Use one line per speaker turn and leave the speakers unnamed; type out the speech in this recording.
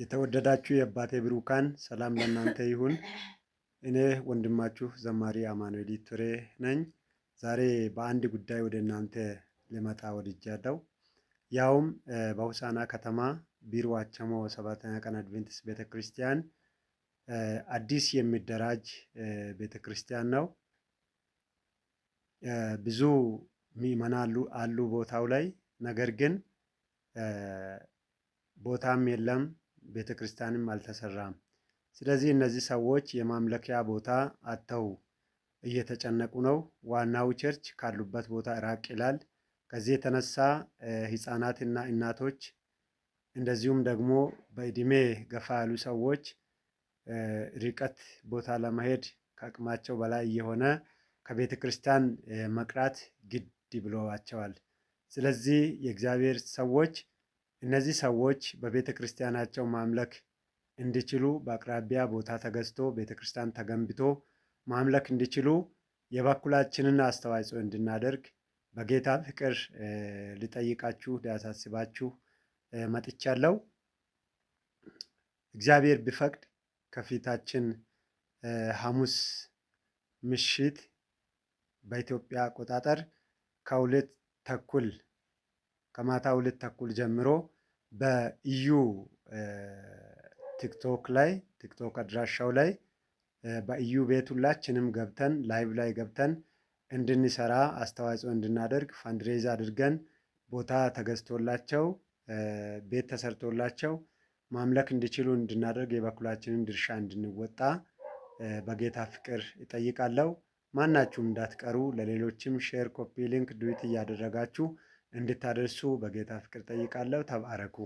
የተወደዳችሁ የአባቴ ብሩካን ሰላም ለእናንተ ይሁን። እኔ ወንድማችሁ ዘማሪ አማኑኤል ቱሬ ነኝ። ዛሬ በአንድ ጉዳይ ወደ እናንተ ልመጣ ወድጃለሁ። ያውም በሆሳዕና ከተማ ቢሮ ዋቸሞ ሰባተኛ ቀን አድቬንቲስት ቤተክርስቲያን አዲስ የሚደራጅ ቤተክርስቲያን ነው። ብዙ ምዕመናን አሉ ቦታው ላይ፣ ነገር ግን ቦታም የለም፣ ቤተክርስቲያንም አልተሰራም። ስለዚህ እነዚህ ሰዎች የማምለኪያ ቦታ አጥተው እየተጨነቁ ነው። ዋናው ቸርች ካሉበት ቦታ ራቅ ይላል። ከዚህ የተነሳ ህፃናትና እናቶች እንደዚሁም ደግሞ በእድሜ ገፋ ያሉ ሰዎች ርቀት ቦታ ለመሄድ ከአቅማቸው በላይ የሆነ ከቤተ ክርስቲያን መቅረት ግድ ብሏቸዋል። ስለዚህ የእግዚአብሔር ሰዎች እነዚህ ሰዎች በቤተ ክርስቲያናቸው ማምለክ እንዲችሉ በአቅራቢያ ቦታ ተገዝቶ ቤተ ክርስቲያን ተገንብቶ ማምለክ እንዲችሉ የበኩላችንን አስተዋጽኦ እንድናደርግ በጌታ ፍቅር ልጠይቃችሁ ሊያሳስባችሁ መጥቻለሁ። እግዚአብሔር ቢፈቅድ ከፊታችን ሐሙስ ምሽት በኢትዮጵያ አቆጣጠር ከሁለት ተኩል ከማታ 2 ተኩል ጀምሮ በኢዩ ቲክቶክ አድራሻው ላይ በኢዩ ቤት ሁላችንም ገብተን ላይቭ ላይ ገብተን እንድንሰራ አስተዋጽኦ እንድናደርግ ፋንድሬዝ አድርገን ቦታ ተገዝቶላቸው ቤት ተሰርቶላቸው ማምለክ እንዲችሉ እንድናደርግ የበኩላችንን ድርሻ እንድንወጣ በጌታ ፍቅር እጠይቃለሁ። ማናችሁም እንዳትቀሩ፣ ለሌሎችም ሼር፣ ኮፒ ሊንክ ዱዊት እያደረጋችሁ እንድታደርሱ በጌታ ፍቅር ጠይቃለሁ። ተባረኩ።